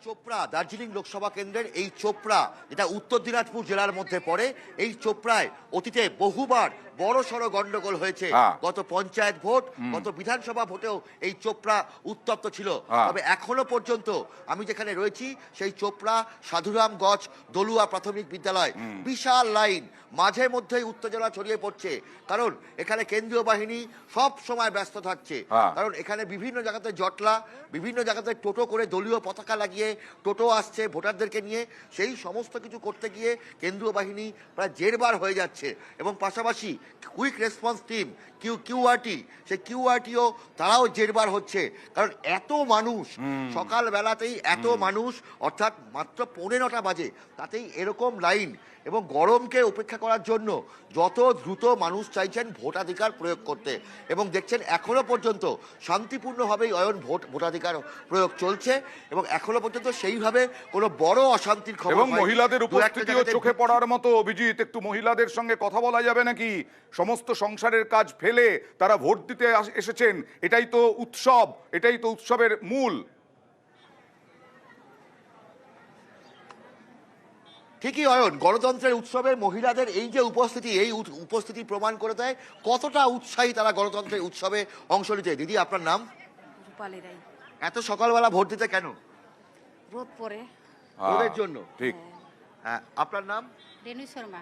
চোপড়া দার্জিলিং লোকসভা কেন্দ্রের এই চোপড়া, যেটা উত্তর দিনাজপুর জেলার মধ্যে পড়ে, এই চোপড়ায় অতীতে বহুবার বড় সড়ো গন্ডগোল হয়েছে। গত পঞ্চায়েত ভোট, গত বিধানসভা ভোটেও এই চোপড়া উত্তপ্ত ছিল। তবে এখনো পর্যন্ত আমি যেখানে রয়েছি সেই চোপড়া সাধুরামগঞ্জ দলুয়া প্রাথমিক বিদ্যালয়, বিশাল লাইন, মাঝে মধ্যেই উত্তেজনা ছড়িয়ে পড়ছে, কারণ এখানে কেন্দ্রীয় বাহিনী সব সময় ব্যস্ত থাকছে। কারণ এখানে বিভিন্ন জায়গাতে জটলা, বিভিন্ন জায়গাতে টোটো করে দলীয় পতাকা লাগিয়ে টোটো আসছে ভোটারদেরকে নিয়ে, সেই সমস্ত কিছু করতে গিয়ে কেন্দ্রীয় বাহিনী প্রায় জেরবার হয়ে যাচ্ছে। এবং পাশাপাশি কুইক রেসপন্স টিম কিউআরটি, সেই কিউআরটিও তারাও জেরবার হচ্ছে, কারণ এত মানুষ সকালবেলাতেই, এত মানুষ, অর্থাৎ মাত্র 9:45 বাজে, তাতেই এরকম লাইন। এবং গরমকে উপেক্ষা করার জন্য যত দ্রুত মানুষ চাইছেন ভোটাধিকার প্রয়োগ করতে, এবং দেখছেন এখনো পর্যন্ত শান্তিপূর্ণভাবেই ভোটাধিকার প্রয়োগ চলছে, এবং এখনো পর্যন্ত সেইভাবে কোনো বড় অশান্তির খবর। এবং মহিলাদের উপস্থিতিও চোখে পড়ার মতো। অভিজিৎ, একটু মহিলাদের সঙ্গে কথা বলা যাবে নাকি? সমস্ত সংসারের কাজ ফেলে তারা ভোট দিতে এসেছেন, এটাই তো উৎসব, এটাই তো উৎসবের মূল। ঠিকই অয়ন, গণতন্ত্রের উৎসবে মহিলাদের এই যে উপস্থিতি, এই উপস্থিতি প্রমাণ করে দেয় কতটা উৎসাহী তারা গণতন্ত্রের উৎসবে অংশ নিতে। দিদি, আপনার নাম? রূপালী রায়। এত সকালবেলা ভোট দিতে কেন? রোদ পরে। ভোটের জন্য? ঠিক। হ্যাঁ, আপনার নাম? রেণু শর্মা।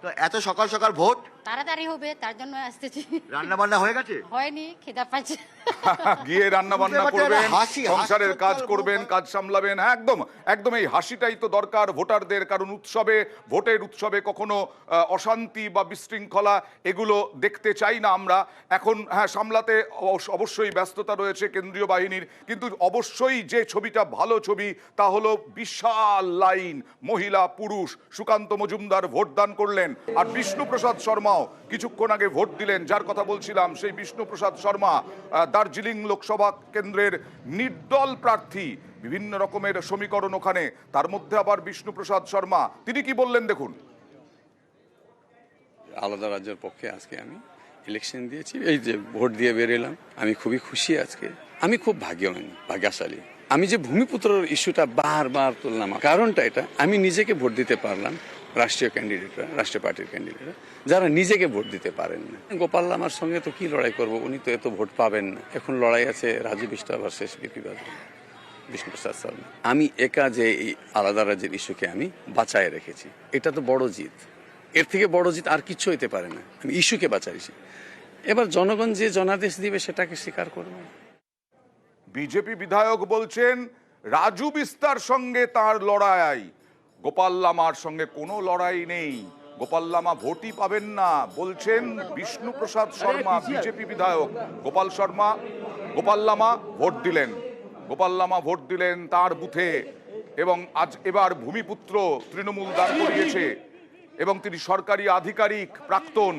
তো এত সকাল সকাল ভোট? তাড়াতাড়ি হবে তার জন্য আসতেছি। রান্না বান্না হয়ে গেছে? হয়নি, খিদা পাচ্ছে। গিয়ে রান্না বান্না করবেন, হাসি, সংসারের কাজ করবেন, কাজ সামলাবেন। হ্যাঁ, একদম একদম এই হাসিটাই তো দরকার ভোটারদের, কারণ উৎসবে, ভোটের উৎসবে কখনো অশান্তি বা বিশৃঙ্খলা এগুলো দেখতে চাই না আমরা। এখন হ্যাঁ, সামলাতে অবশ্যই ব্যস্ততা রয়েছে কেন্দ্রীয় বাহিনীর, কিন্তু অবশ্যই যে ছবিটা ভালো ছবি তা হলো বিশাল লাইন, মহিলা পুরুষ। সুকান্ত মজুমদার ভোটদান করলেন, আর বিষ্ণুপ্রসাদ শর্মাও কিছুক্ষণ আগে ভোট দিলেন। যার কথা বলছিলাম সেই বিষ্ণুপ্রসাদ শর্মা দার্জিলিং লোকসভা কেন্দ্রের নির্দল প্রার্থী। বিভিন্ন রকমের সমীকরণ ওখানে, তার মধ্যে আবার বিষ্ণুপ্রসাদ শর্মা, তিনি কি বললেন দেখুন। আলাদা রাজ্যের পক্ষে আজকে আমি ইলেকশন দিয়েছি, এই যে ভোট দিয়ে বেরোলাম, আমি খুবই খুশি আজকে। আমি খুব ভাগ্যশালী। আমি যে ভূমিপুত্রের ইস্যুটা বারবার তুললাম, কারণটা এটা, আমি নিজেকে ভোট দিতে পারলাম, রাষ্ট্রীয় ক্যান্ডিডেটরা, রাষ্ট্রীয় পার্টির ক্যান্ডিডেটরা যারা নিজেকে ভোট দিতে পারেন না। গোপাল লামার সঙ্গে তো কি লড়াই করব, উনি তো এত ভোট পাবেন না। এখন লড়াই আছে রাজু বিষ্টা ভার্সেস বিপি বাদল, বিষ্ণুপ্রসাদ শর্মা। আমি একা যে এই আলাদা রাজ্যের ইস্যুকে আমি বাঁচায় রেখেছি, এটা তো বড় জিত। এর থেকে বড় জিত আর কিচ্ছু হইতে পারে না। আমি ইস্যুকে বাঁচাইছি, এবার জনগণ যে জনাদেশ দিবে সেটাকে স্বীকার করবে। বিজেপি বিধায়ক বলছেন রাজু বিস্তার সঙ্গে তার লড়াই, গোপাল লামার সঙ্গে কোনো লড়াই নেই, গোপাল লামা ভোটই পাবেন না, বলছেন বিষ্ণুপ্রসাদ শর্মা বিজেপি বিধায়ক। গোপাল লামা ভোট দিলেন তার বুথে, এবং এবার ভূমিপুত্র তৃণমূল দাঁড় করিয়েছে, এবং তিনি সরকারি আধিকারিক প্রাক্তন।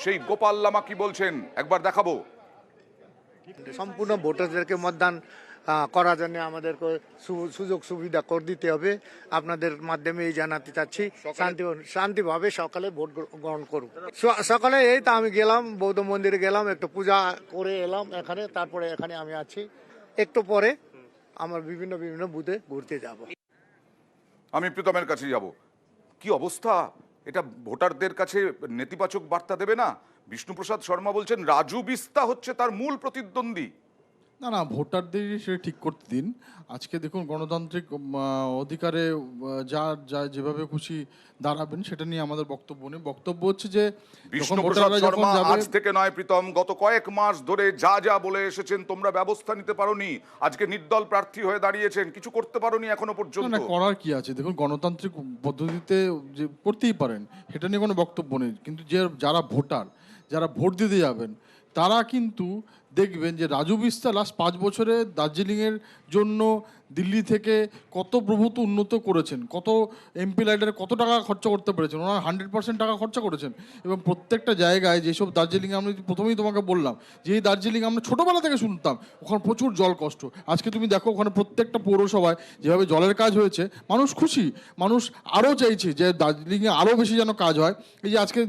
সেই গোপাল লামা কি বলছেন একবার দেখাবো। সম্পূর্ণ ভোটারদেরকে মতদান করার জন্য আমাদেরকে সুযোগ সুবিধা করে দিতে হবে। আপনাদের মাধ্যমে এই জানাতে চাচ্ছি, শান্তিভাবে সকালে ভোট গ্রহণ করুন। সকালে এই তো আমি গেলাম, বৌদ্ধ মন্দিরে গেলাম, একটু পূজা করে এলাম এখানে, তারপরে এখানে আমি আছি। একটু পরে আমার বিভিন্ন বুথে ঘুরতে যাব। আমি প্রীতমের কাছে যাব। কি অবস্থা, এটা ভোটারদের কাছে নেতিবাচক বার্তা দেবে না? বিষ্ণুপ্রসাদ শর্মা বলছেন রাজু বিস্তা হচ্ছে তার মূল প্রতিদ্বন্দ্বী। না, ভোটারদের সেটা ঠিক করতে দিন। আজকে দেখুন, গণতান্ত্রিক অধিকারে যা যেভাবে খুশি দাঁড়াবেন, সেটা নিয়ে আমাদের বক্তব্য নেই। বক্তব্য হচ্ছে যে বিষ্ণুপ্রসাদ শর্মা আজ থেকে নয় প্রীতম, গত কয়েক মাস ধরে যা বলে এসেছেন, তোমরা ব্যবস্থা নিতে পারোনি, আজকে নির্দল প্রার্থী হয়ে দাঁড়িয়েছেন, কিছু করতে পারোনি এখনো পর্যন্ত। না, করার কি আছে? দেখুন, গণতান্ত্রিক পদ্ধতিতে যে করতেই পারেন, সেটা নিয়ে কোনো বক্তব্য নেই। কিন্তু যারা ভোটার, যারা ভোট দিতে যাবেন, তারা কিন্তু দেখবেন যে রাজু বিস্তা লাস্ট 5 বছরে দার্জিলিংয়ের জন্য দিল্লি থেকে কত প্রভূত উন্নত করেছেন, কত এমপি লাইডারে কত টাকা খরচা করতে পেরেছেন, ওনারা 100% টাকা খরচা করেছেন। এবং প্রত্যেকটা জায়গায় যেসব দার্জিলিংয়ে, আমি প্রথমেই তোমাকে বললাম যে এই দার্জিলিং আমরা ছোটোবেলা থেকে শুনতাম ওখানে প্রচুর জল কষ্ট। আজকে তুমি দেখো ওখানে প্রত্যেকটা পৌরসভায় যেভাবে জলের কাজ হয়েছে, মানুষ খুশি, মানুষ আরও চাইছে যে দার্জিলিংয়ে আরও বেশি যেন কাজ হয়। এই যে আজকে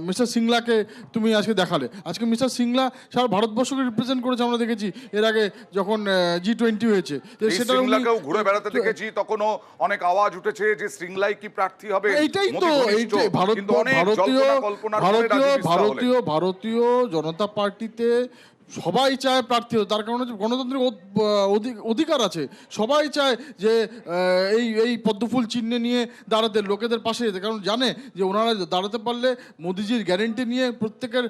মিস্টার সিংলাকে তুমি আজকে দেখালে, আজকে মিস্টার সিংলা সারা ভারতবর্ষকে রিপ্রেজেন্ট করেছে। আমরা দেখেছি এর আগে যখন G20 হয়েছে, এই শৃঙ্খলাকেও ঘুরে বেড়াতে দেখেছি, তখনও অনেক আওয়াজ উঠেছে যে শৃঙ্খলাই কি প্রার্থী হবে। এইটাই তো, মোদি ঘনিষ্ঠ, এইটাই কিন্তু অনেক জল্পনা কল্পনার পরে রাজু বিস্তা হলেন। ভারতীয় জনতা পার্টিতে সবাই চায় প্রার্থী হতে, তার কারণ হচ্ছে গণতান্ত্রিক অধিকার আছে, সবাই চায় যে এই পদ্মফুল চিহ্ন নিয়ে দাঁড়াতে, লোকেদের পাশে যেতে, কারণ জানে যে ওনারা দাঁড়াতে পারলে মোদিজির গ্যারেন্টি নিয়ে প্রত্যেকের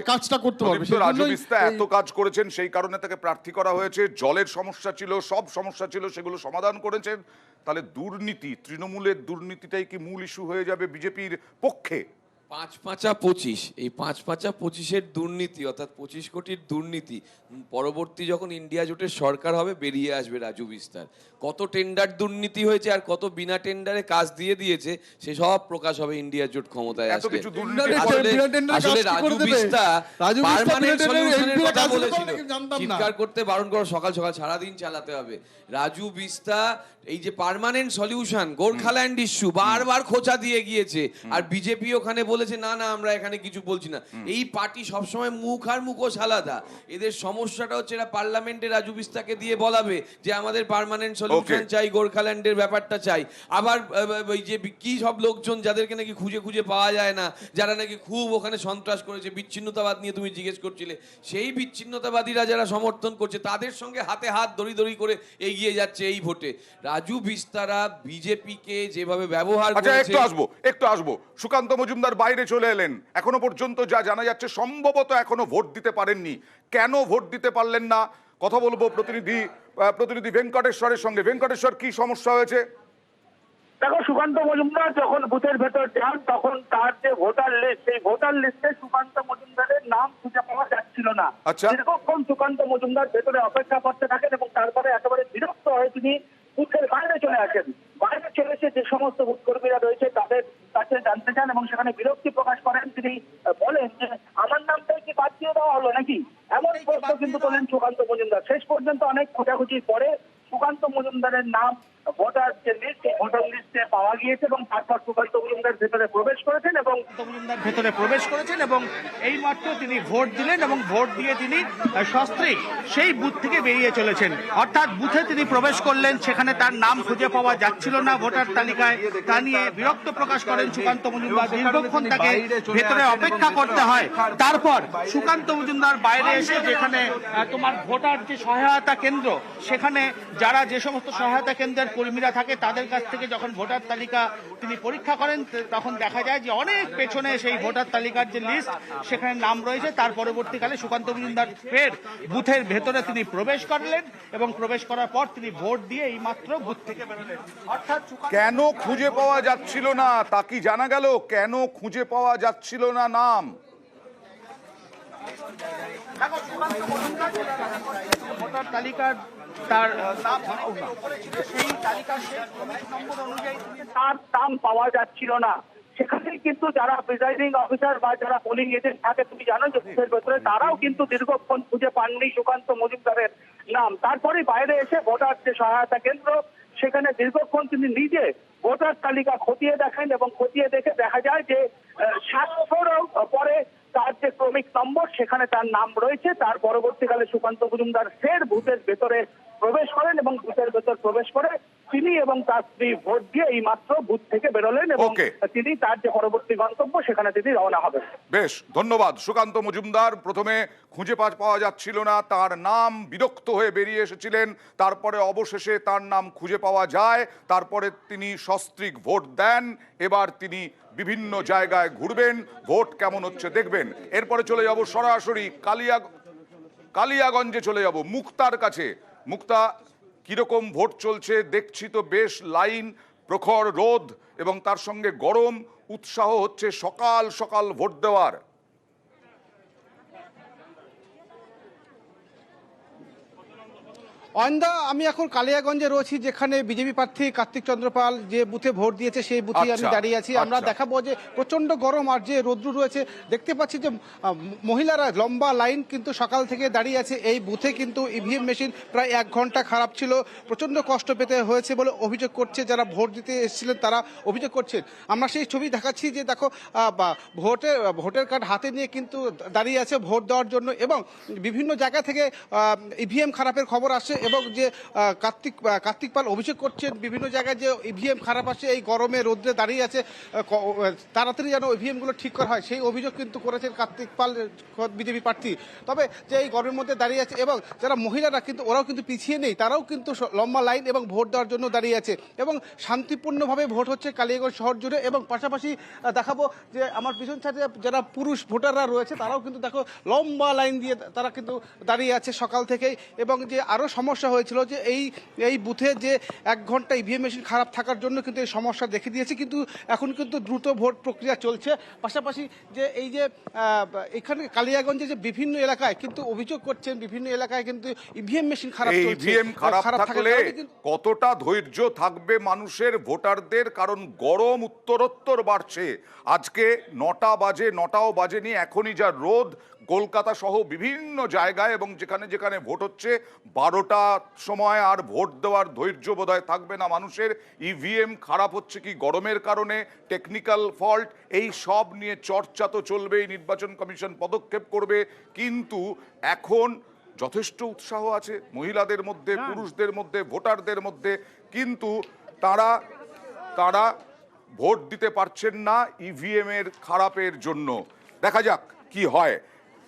কাজটা করতে পারবে। রাজু বিস্তা এত কাজ করেছেন, সেই কারণে তাকে প্রার্থী করা হয়েছে। জলের সমস্যা ছিল, সব সমস্যা ছিল, সেগুলো সমাধান করেছেন। তাহলে দুর্নীতি, তৃণমূলের দুর্নীতিটাই কি মূল ইস্যু হয়ে যাবে বিজেপির পক্ষে? 5-5-25 এই 5-5-25-এর দুর্নীতি, অর্থাৎ 25 কোটির দুর্নীতি পরবর্তী যখন ইন্ডিয়া জোটের সরকার হবে বেরিয়ে আসবে রাজু বিস্তার। কত টেন্ডার দুর্নীতি হয়েছে আর কত বিনা টেন্ডারে কাজ দিয়ে দিয়েছে সে সব প্রকাশ হবে ইন্ডিয়া জোট ক্ষমতায় এত আসবে। কিছু দুর্নীতি আসলে রাজু বিস্তা পার্মানেন্ট সলিউশনের কথা বলেছিল, চিৎকার করতে বারণ করো, সকাল সকাল সারাদিন চালাতে হবে। রাজু বিস্তা এই যে পার্মানেন্ট সলিউশন গোর্খাল্যান্ড ইস্যু বারবার খোঁচা দিয়ে গিয়েছে, আর বিজেপি ওখানে বলেছে না না আমরা এখানে কিছু বলছি না। এই পার্টি সবসময় মুখ আর মুখোশ আলাদা। এদের সমস্যাটা হচ্ছে এরা পার্লামেন্টে রাজু বিস্তাকে দিয়ে বলাবে যে আমাদের পার্মানেন্ট সলিউশন চাই, গোর্খাল্যান্ডের ব্যাপারটা চাই। আবার ওই যে কি সব লোকজন যাদেরকে নাকি খুঁজে খুঁজে পাওয়া যায় না, যারা নাকি খুব ওখানে সন্ত্রাস করেছে, বিচ্ছিন্নতাবাদ নিয়ে তুমি জিজ্ঞেস করছিলে, সেই বিচ্ছিন্নতাবাদীরা যারা সমর্থন করছে তাদের সঙ্গে হাতে হাত ধরি করে এগিয়ে যাচ্ছে এই ভোটে। রাজু বিস্তারা বিজেপিকে যেভাবে ব্যবহার আচ্ছা, করেছে। একটু আসবো। সুকান্ত মজুমদার বাইরে চলে এলেন, এখনো পর্যন্ত যা জানা যাচ্ছে সম্ভবত এখনো ভোট দিতে পারেননি। কেন ভোট দিতে পারলেন না কথা বলবো প্রতিনিধি ভেঙ্কটেশ্বরের সঙ্গে। ভেঙ্কটেশ্বর, কি সমস্যা হয়েছে? দেখো, সুকান্ত মজুমদার যখন বুথের ভেতর যান তখন তার যে ভোটার লিস্ট, সেই ভোটার লিস্টে সুকান্ত মজুমদারের নাম খুঁজে পাওয়া যাচ্ছিল না। আচ্ছা। দীর্ঘক্ষণ সুকান্ত মজুমদার ভেতরে অপেক্ষা করতে থাকেন এবং তারপরে একেবারে বিরক্ত হয়ে তিনি বুথের বাইরে চলে আসেন। বাইরে চলে এসে যে সমস্ত বুথ কর্মীরা রয়েছে তাদের কাছে জানতে চান এবং সেখানে বিরক্তি প্রকাশ করেন। তিনি বলেন যে আমার নামটাই কি বাদ দিয়ে দেওয়া হলো নাকি, এমন প্রশ্ন কিন্তু তোলেন সুকান্ত মজুমদার। শেষ পর্যন্ত অনেক খোঁজাখুঁজির পরে সুকান্ত মজুমদারের নাম ভোটার যে লিস্ট, ভোটার লিস্টে পাওয়া গিয়েছে এবং তারপর সুকান্ত মজুমদার ভেতরে প্রবেশ করেছেন এবং এই মাত্র তিনি ভোট দিলেন এবং ভোট দিয়ে তিনি সস্ত্রীক সেই বুথ থেকে বেরিয়ে চলেছেন। অর্থাৎ বুথে তিনি প্রবেশ করলেন, সেখানে তার নাম খুঁজে পাওয়া যাচ্ছিল না ভোটার তালিকায়। তা নিয়ে বিরক্ত প্রকাশ করেন সুকান্ত মজুমদার। দীর্ঘক্ষণ তাকে ভেতরে অপেক্ষা করতে হয়। তারপর সুকান্ত মজুমদার বাইরে এসে যেখানে তোমার ভোটার যে সহায়তা কেন্দ্র, সেখানে যারা যে সমস্ত সহায়তা কেন্দ্রের কর্মীরা থাকে তাদের কাছ থেকে যখন ভোটার তালিকা তিনি পরীক্ষা করেন তখন দেখা যায় যে অনেক পেছনে সেই ভোটার তালিকার যে লিস্ট সেখানে নাম রয়েছে। তার পরবর্তীকালে সুকান্ত মজুমদার ফের বুথের ভেতরে তিনি প্রবেশ করলেন এবং প্রবেশ করার পর তিনি ভোট দিয়ে এই মাত্র বুথ থেকে বেরোলেন। অর্থাৎ কেন খুঁজে পাওয়া যাচ্ছিল না তা কি জানা গেল? কেন খুঁজে পাওয়া যাচ্ছিল না নাম? ভোটার তালিকার তার নাম সেই তালিকার নম্বর অনুযায়ী তার নাম পাওয়া যাচ্ছিল না। সেখানে কিন্তু যারা প্রিজাইডিং অফিসার বা যারা পোলিং এজেন্ট থাকে, তুমি জানো যে বুথের ভেতরে, তারাও কিন্তু দীর্ঘক্ষণ খুঁজে পাননি সুকান্ত মজুমদারের নাম। তারপরে বাইরে এসে ভোটার যে সহায়তা কেন্দ্র, সেখানে দীর্ঘক্ষণ তিনি নিজে ভোটার তালিকা খতিয়ে দেখেন এবং খতিয়ে দেখে দেখা যায় যে 700 পরে তার যে ক্রমিক নম্বর সেখানে তার নাম রয়েছে। তার পরবর্তীকালে সুকান্ত মজুমদার ফের বুথের ভেতরে প্রবেশ করেন এবং বুথের ভেতর প্রবেশ করে তিনি এবং তার স্ত্রী ভোট দিয়ে এই মাত্র বুথ থেকে বেরোলেন এবং তিনি তার যে পরবর্তী গন্তব্য সেখানে তিনি রওনা হবেন। বেশ, ধন্যবাদ। সুকান্ত মজুমদার প্রথমে খুঁজে পাওয়া যাচ্ছিল না, তার নাম, বিরক্ত হয়ে বেরিয়ে এসেছিলেন, তারপরে অবশেষে তার নাম খুঁজে পাওয়া যায়, তারপরে তিনি সস্ত্রীক ভোট দেন। এবার তিনি বিভিন্ন জায়গায় ঘুরবেন, ভোট কেমন হচ্ছে দেখবেন। এরপরে চলে যাব সরাসরি কালিয়াগঞ্জে চলে যাব মুক্তার কাছে। মুক্তা, কিরকম ভোট চলছে? দেখছি তো বেশ লাইন, প্রখর রোদ এবং তার সঙ্গে গরম, উৎসাহ হচ্ছে সকাল সকাল ভোট দেওয়ার। অয়ন্দা, আমি এখন কালিয়াগঞ্জে রয়েছি, যেখানে বিজেপি প্রার্থী কার্তিক চন্দ্র পাল যে বুথে ভোট দিয়েছে সেই বুথে আমি দাঁড়িয়ে আছি। আমরা দেখাবো যে প্রচন্ড গরম আর যে রৌদ্র রয়েছে। দেখতে পাচ্ছি যে মহিলারা লম্বা লাইন কিন্তু সকাল থেকে দাঁড়িয়ে আছে এই বুথে। কিন্তু ইভিএম মেশিন প্রায় 1 ঘন্টা খারাপ ছিল, প্রচন্ড কষ্ট পেতে হয়েছে বলে অভিযোগ করছে যারা ভোট দিতে এসেছিলেন, তারা অভিযোগ করছেন। আমরা সেই ছবি দেখাচ্ছি যে দেখো ভোটের কার্ড হাতে নিয়ে কিন্তু দাঁড়িয়ে আছে ভোট দেওয়ার জন্য এবং বিভিন্ন জায়গা থেকে ইভিএম খারাপের খবর আসছে এবং যে কার্তিক পাল অভিযোগ করছেন বিভিন্ন জায়গায় যে ইভিএম খারাপ আছে, এই গরমে রোদ্রে দাঁড়িয়ে আছে, তাড়াতাড়ি যেন ইভিএমগুলো ঠিক করা হয়, সেই অভিযোগ কিন্তু করেছেন কার্তিক পাল বিজেপি প্রার্থী। তবে যে এই গরমের মধ্যে দাঁড়িয়ে আছে এবং যারা মহিলারা কিন্তু ওরাও কিন্তু পিছিয়ে নেই, তারাও কিন্তু লম্বা লাইন এবং ভোট দেওয়ার জন্য দাঁড়িয়ে আছে এবং শান্তিপূর্ণভাবে ভোট হচ্ছে কালিয়াগঞ্জ শহর জুড়ে। এবং পাশাপাশি দেখাবো যে আমার পিছন সাইডে যারা পুরুষ ভোটাররা রয়েছে তারাও কিন্তু দেখো লম্বা লাইন দিয়ে তারা কিন্তু দাঁড়িয়ে আছে সকাল থেকেই। এবং যে আরও সমস্যা হয়েছিল যে এই বুথে যে 1 ঘন্টা ইভিএম মেশিন খারাপ থাকার জন্য কিন্তু এই সমস্যা দেখে দিয়েছে, কিন্তু এখন কিন্তু দ্রুত ভোট প্রক্রিয়া চলছে। পাশাপাশি যে এই যে এখানে কালিয়াগঞ্জে যে বিভিন্ন এলাকায় কিন্তু অভিযোগ করছেন, বিভিন্ন এলাকায় কিন্তু ইভিএম মেশিন খারাপ চলছে। ইভিএম খারাপ থাকলে কতটা ধৈর্য থাকবে মানুষের, ভোটারদের, কারণ গরম উত্তরোত্তর বাড়ছে। আজকে 9টা বাজে, 9টাও বাজেনি, এখনই যা রোদ কলকাতা সহ বিভিন্ন জায়গায় এবং যেখানে যেখানে ভোট হচ্ছে 12টার সময় আর ভোট দেওয়ার ধৈর্য বোধহয় থাকবে না মানুষের। ইভিএম খারাপ হচ্ছে কি গরমের কারণে, টেকনিক্যাল ফল্ট, এই সব নিয়ে চর্চা তো চলবেই, নির্বাচন কমিশন পদক্ষেপ করবে। কিন্তু এখন যথেষ্ট উৎসাহ আছে মহিলাদের মধ্যে, পুরুষদের মধ্যে, ভোটারদের মধ্যে, কিন্তু তারা ভোট দিতে পারছেন না ইভিএম এর খারাপের জন্য। দেখা যাক কি হয়।